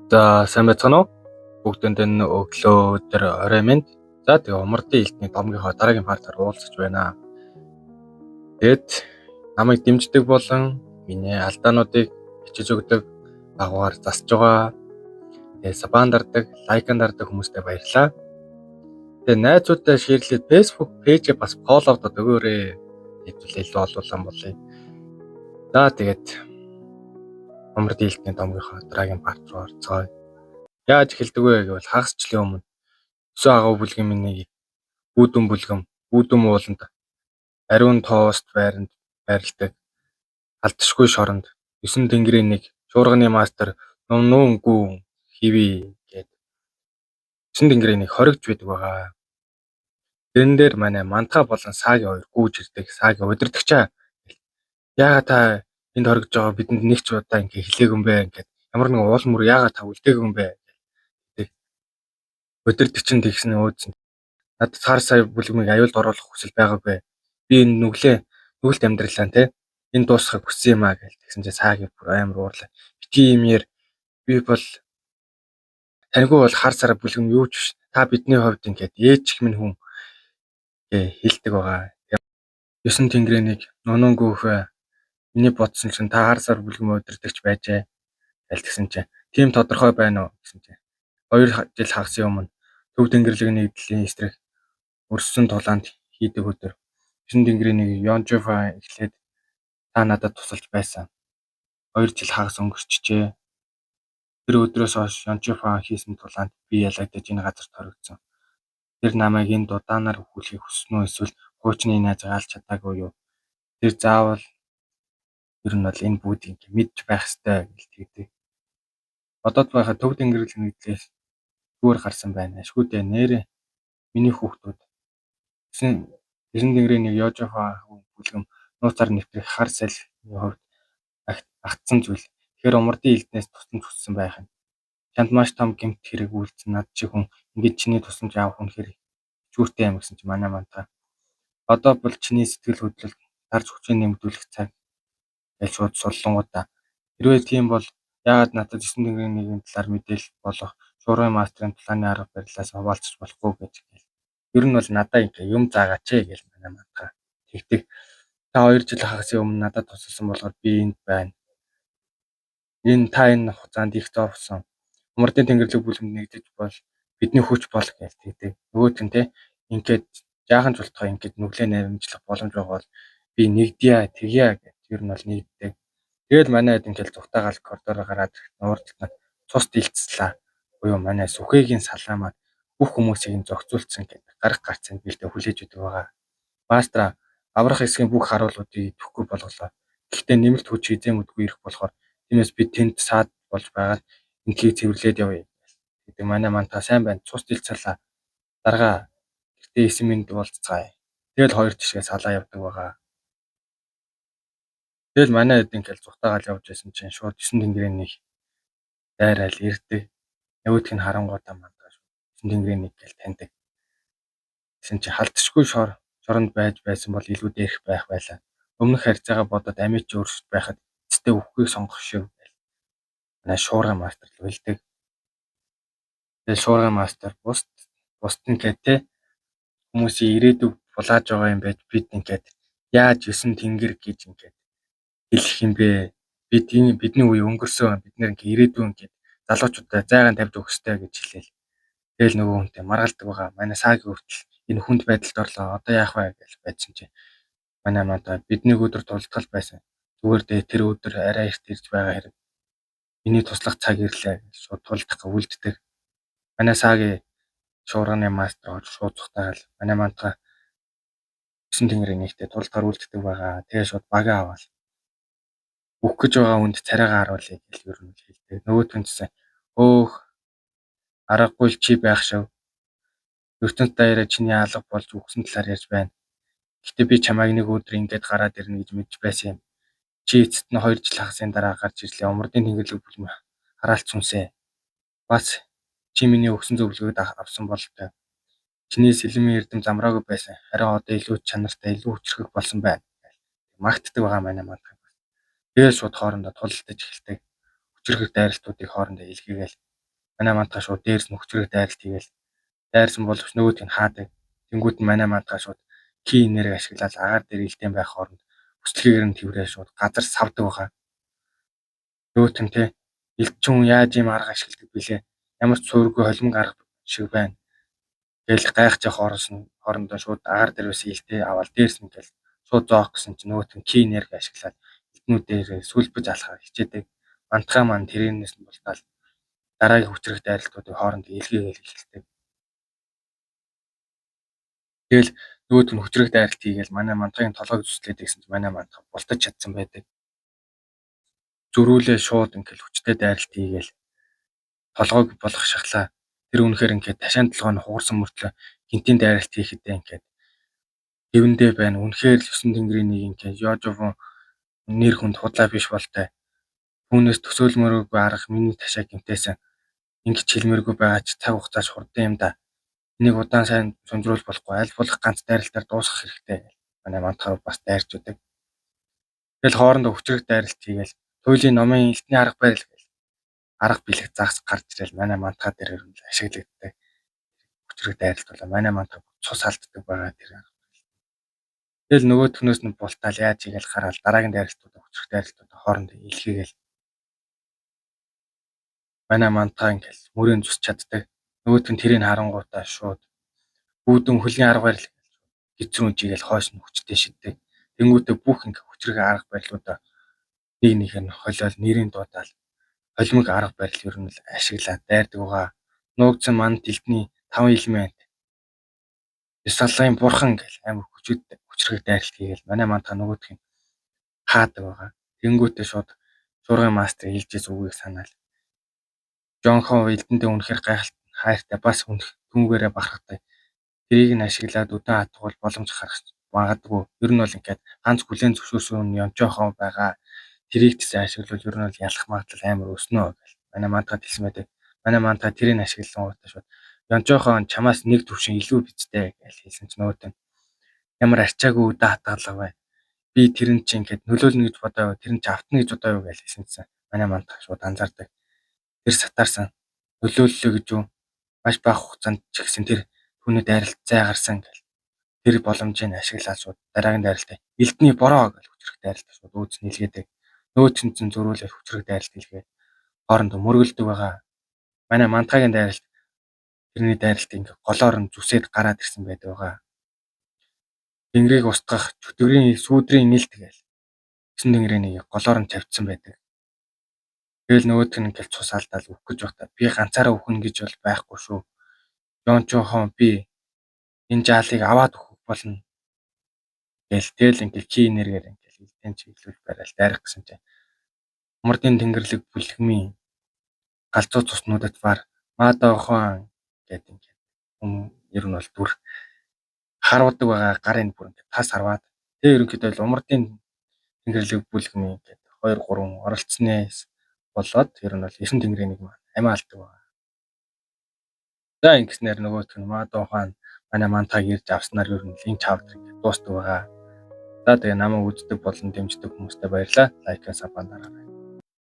За сайн байцгаана уу? Бүгдэнд энэ өглөө орой минь. За тэгээ умардын элтний домгийнхоо дараагийн партаар уулзаж байна. Тэгэд намайг дэмждэг болон миний алдаануудыг бичиж өгдөг, дагуугаар засж байгаа. Тэгээ сабан дардаг, лайкан дардаг хүмүүстээ баярлалаа. Тэгээ найзуудтай шеэрлээд Facebook пэйжээ бас фолловдод өгөөрэй. Хэвлэл илүү олуулсан болъё. За тэгээд умардын элтний домгийнхоо дараагийн парт руу орцгоё. Яаж эхэлдэг вэ гэвэл хагас жилийн өмнө 9 агуу бүлгийн миний бүүдэн бүлгэм, бүүдэн ууланд ариун тоост байрладаг алдашгүй шоронд 9 тэнгэрийн нэг шуурганы мастер нуун гүн хиви гээд 9 тэнгэрийн нэг хоригч байдаг байгаа. Тэрэн дээр манай мантаа болон саагийн хоёр гүйж ирдэг. Саагийн удирдагчаа яагаад та энд хоригж байгаа бидэнд нэг ч удаа ингэ хэлээгүй юм бэ ингээд ямар нэг уул мөр яагаад та үлдээгүй юм бэ гэдэг. Удирдагч нь тэгснэ өөдсөн. Надад цаар сая бүлгмийг аюулд оруулах хүсэл байгаагүй. Би энэ нүгэлт амьдралаа те энэ дуусахыг хүссэн юм аа гэж тэгсэн чинь саагийн бүр амар уурлаа. Битгий юм яар би бол таньгүй бол хар сараа бүлгэм юу ч биш. Та бидний хувьд ингээд ээж их минь хүн гэ хэлдэг байгаа. 9 тэнгэрийн нэг нунун гүүхээ миний бодсон чинь та хар сар бүлгэм удирдагч байжээ гэж тэгсэн чинь тийм тодорхой байна уу гэсэн чинь 2 жил хагасын өмнө төв тэнгэрлэг нэгдлийн эсрэг өрссөн тулаанд хийдэг өдөр 9 тэнгэрийн нэг Йонжофа эхлээд та надад тусалж байсан. 2 жил хагас өнгөрчжээ. Тэр өдрөөс хойш Йонжофа хийсэн тулаанд би ялагдаж энэ газарт хоригдсон. Тэр намайг энэ дудаанаар хүлээх хүснэ үү эсвэл хуучны найзгаа алж чадаагүй юу? Тэр заавал ер нь бол энэ бүүдийг мэдж байх ёстой гэж тэгдэг. Одоод байхад төв тэнгэрлэг нэгдлээс зүгээр гарсан байна. Ашгүйдээ нэрээ миний хүүхдүүд 9 тэнгэрийн нэг Йонжофа бүлгэм нууцаар нэвтрэх хар салхины хувьд агтсан зүйл. Тэгэхээр умардын элднээс тусламж хүссэн байх юм. Чамд маш том гэмт хэрэг үйлдсэн над чи хүн ингэж чиний тусламж авах үнэхээр чүүртэй юм гэсэн чи манай мантаа. Одоо бол чиний сэтгэл хөдлөл тарж хүчээ нэмэгдүүлэх цаг гэж шууд суллангуудаа. Хэрвээ тийм бол яагаад надад 9 тэнгэрийн нэгэн талаар мэдээлэл болох шуургын мастрын планы арга барилаас хуваалцах болохгүй гэж гээл. Ер нь бол надаа ингэ юм заагаач гэж манай мантаа тэгдэг. Та 2 жил хагасын өмнө надад тусалсан болохоор би энд байна. Энэ хугацаанд их зовсон. Умардын тэнгэрлэг бүлгэнд нэгдэж бол бидний хүч бол гэж тэгдэг. Нөгөөт нь те ингээд жаахан ч болтгоо ингээд нүглээ наримжлах боломж байгаа бол би нэгдъя тэгье гэж ер нь бол нэгддэг. Тэгэл манай хэд ингээд зүгтаагаал коридороо гараад нуурдтал цус дэлцлээ. Буюу манай сүхээгийн салаамаар бүх хүмүүсийг нь зохицуулсан гэдэг гарах гарцанд бэлдээ хүлээж өгдөг байгаа. Мастра аврах хэсгийн бүх харуулуудыг идэвхгүй болголоо. Гэхдээ нэмэлт хүч эзэмдэггүй ирэх болохоор тиймээс би тэнд саад болж байгаа энтгийг цэвэрлээд явъя гэдэг. Манай мантаа сайн байна. Цус дэлцэлээ. Даргаа гэртээ 9 минут уулзцгаая. Тэгэл хоёр тишгээ салаа явдаг байгаа. Тэгэл манай хэд ингээл зүгтаагаал явж байсан чинь шууд 9 тэнгэрийн нэг дайраал ирдэг. Нөгөөх нь харангуудаа мантаа 9 тэнгэрийн нэг гэл таньдаг. Гэсэн чи халтшгүй шоронд байж байсан бол илүү дээрх байх байлаа. Өмнөх харьцаагаа бодоод амиа чи өөрсд байхад эцтэй өвхгийг сонгох шүү гэл. Манай шуургай мастер л үлдэг. Тэгээ шуургай мастер бусд нь гэдэг хүмүүсийн ирээдүг булааж байгаа юм байж бид ингээд яаж 9 тэнгэр гэж ингээд хэлэх юм бэ? Бидний үе өнгөрсөн. Бид нэр ингээд ирээдүйн ингээд залуучуудаа зайгаан тавьж өгөх ёстой гэж хэлээл. Тэгэл нөгөө хүнтэй маргалдаг байгаа. Манай саагийн хүртэл энэ хүнд байдалд орлоо. Одоо яах вэ гэж байдсан чинь манай мантаа бидний өдөр тултгал байсан. Зүгээр дээ тэр өдөр арай ихт ирж байгаа хэрэг. Миний туслах цаг ирлээ гэж шууд тулдах үлддэг. Манай саагийн шуурганы мастер шууд зүгтаагаал манай мантаа 9 тэнгэрийн нэгтэй тулдахаар үлддэг байгаа. Тэгээ шууд бага аваад бүх гэж байгаа хүнд царайгаа харуулъя гэж ер нь хэлдэг. Нөгөөт нь гэсэн өөх аргагүй чи байх шив. ертөнцийн даяараа чиний алга болж үхсэн талаар ярьж байна. Гэтэ би чамайг нэг өдөр ингээд гараад ирнэ гэж мэдж байсан юм. Чи эцэст нь 2 жил хагасан дараа гарч ирлээ. Умардын тэнгэрлэг бүлэм хараалт сүнсээ. Бас чи миний өгсөн зөвлөгөөд авсан бололтой. Чиний сэлмийн эрдэм замраагүй байсан. Харин одоо илүү чанартай, илүү хүчрхэг болсон байна. Магтдаг байгаа манай мантаа. Тэгэл шууд хоорондоо тулалдаж эхэлдэг. Хүчрхэг дайралтуудыг хоорондоо илгээгээл. Манай мантаа шууд дээрс нь хүчрэг дайралт хийгээл дайрсан боловч нөгөөдг нь хаадаг. Тэнгүүд нь манай мантаа шууд ки энерги ашиглаад агаар дээр илдээн байх хооронд бүслэгээр нь тэрвэрээ шууд газар савдаг байгаа. Нөгөөт нь те элчин яаж ийм арга ашигладаг билээ. Ямар ч суурьгүй холимог арга шиг байна. Тэгэл гайхаж явах хоорондоо шууд агаар дээр бас илтээ аваад дээрс нь ингээл шууд зоох гэсэн чинь нөгөөт нь ки энерги ашиглаад элтнүүдээр сүлбэж алхахаар хичээдэг. Мантхаа маань тэрнээс нь бултаал дараагийн хүчрэг дайралтуудыг хоорондоо илгээгээл эхэлдэг. Тэгэл нөгөөт нь хүчрэг дайралт хийгээл манай мантхагийн толгойг зүслээд гэсэн чинь манай мантха бултаж чадсан байдаг. Зөрүүлээ шууд ингээл хүчтэй дайралт хийгээл толгойг болох шахлаа тэр үнэхээр ингээд ташаан толгой нь хугарсан мөртлөө гинтийн дайралт хийхдээ ингээд хэвэндээ байна. Үнэхээр л 9 тэнгэрийн нэг ингээд Ёжовон нэр хүнд худлаа биш болтой. Түүнээс төсөөлмөрөөгүй арга миний ташаа гимтээсэн. Ингэж хэлмээргүй байгаа ч цаг хугацаач хурдан юм да. Энийг удаан сайн сунжруулах болохгүй аль болох ганц дайралтаар дуусгах хэрэгтэй. Манай мантхаа бас дайрч удаг. Тэгэл хоорондоо хүчрэг дайралт хийгээл туйлын номын элтний арга барил гэл арга бэлэг загас гарч ирэл манай мантхаа дээр ашиглагддаг. Хүчрэг дайралт болоо манай мантхаа цус алддаг байгаа тэр арга. Тэгэл нөгөө төнөөс нь бултаал яаж хийгээл хараал дараагийн дайралтуудаа хүчрэг дайралтуудаа хоорондоо илгээгээл манай мантхаа ингээл мөрийн зүс чаддаг. Нөгөөт нь тэрийг харангуйтаа шууд үүдэн хөлийн арга барил гизрүүн жигээл хойш нь хүчтэй шиддэг. Тэнгүүтээ бүх ингээ хүчрэг арга барилуудаа нэг нэг нь холиол нэрийн дуудаал холимог арга барил ер нь л ашиглаад дайрдаг байгаа. Нуугдсан манд элдний 5 элемент Бясалгын бурхан гэл амар хүчрэг дайралт хийгээл манай мантхаа нөгөөдх нь хаадаг байгаа. Тэнгүүтээ шууд шуургын мастер хэлжээс үгийг санаал. Жонхон элдэндээ үнэхээр гайхалтай хайртай бас түүгээрээ бахархтай. Тэрийг нь ашиглаад өдөө хатгуул боломж гарах магадгүй. Ер нь бол ингээд ганц хүлэн зөвшөөрсөн Ёнчохон байгаа. Тэрийг ч ашиглавал ер нь бол ялах магадлал амар өснө гэл. Манай мантхаа хэлсэн байдаг. Манай мантхаа тэрийг ашигласан уутаа шууд Ёнчохон чамаас нэг төвшин илүү бицтэй гэж хэлсэн ч нөгөөтэн ямар арчаагүй өдөө хатгалаа бай. Би тэрэн чинь ингээд нөлөөлнө гэж бодоагүй. Тэрэн чинь автна гэж бодоагүй гэж хэлсэн чинь манай мантхаа шууд анзаардаг. Тэр сатаарсан нөлөөллөө гэж юу маш бага хугацаанд ч гэсэн тэр түүний дайралт зайгарсан гэл. Тэр боломжийг ашиглаад шууд дараагийн дайралтаа элдний бороо гэж хүчрэг дайралт шууд үүдс нийлгээдэг. Нөөц чинь зөрүүлээ хүчрэг дайралт хийлгээ. Хоорондоо мөргөлдөг байгаа. Манай мантхагийн дайралт тэрний дайралт ингээ голоор нь зүсээд гараад ирсэн байдаг байгаа. Тэнгэрийг устгах чөтгөрийн сүүдрийн нэлт гээл. 9 тэнгэрийн нэг голоор нь тавьчихсан байдаг. Тэгэл нөгөөдх нь ингээл цус алдаал өөх гэж байхдаа би ганцаараа өөхнө гэж бол байхгүй шүү. Жончохон би энэ жаалыг аваад өгөх болно. Тэгэл ингээл ки энергээр ингээл элдэн чиглүүл барайл дайрах гэсэн чинь Умардын тэнгэрлэг бүлхмийн галзуу цуснуудад бар Маадохон гэдэг ингээд ер нь бол бүр харуудаг байгаа гарын бүр ингээд тас харваад тэгээ ерөнхийдөө л Умардын тэнгэрлэг бүлхмийн ингээд 2 3 оролцснээс болоод ер нь бол 9 тэнгэрийн нэг маань амиа алдаг байгаа. За ингэснээр нөгөөх нь Маадохон манай мантхаг ирж авснаар ер нь линк чавдар ингээд дуустдаг байгаа. За тэгээ намайг үздэг болон дэмждэг хүмүүстээ баярлалаа. Лайк, саб дараарай.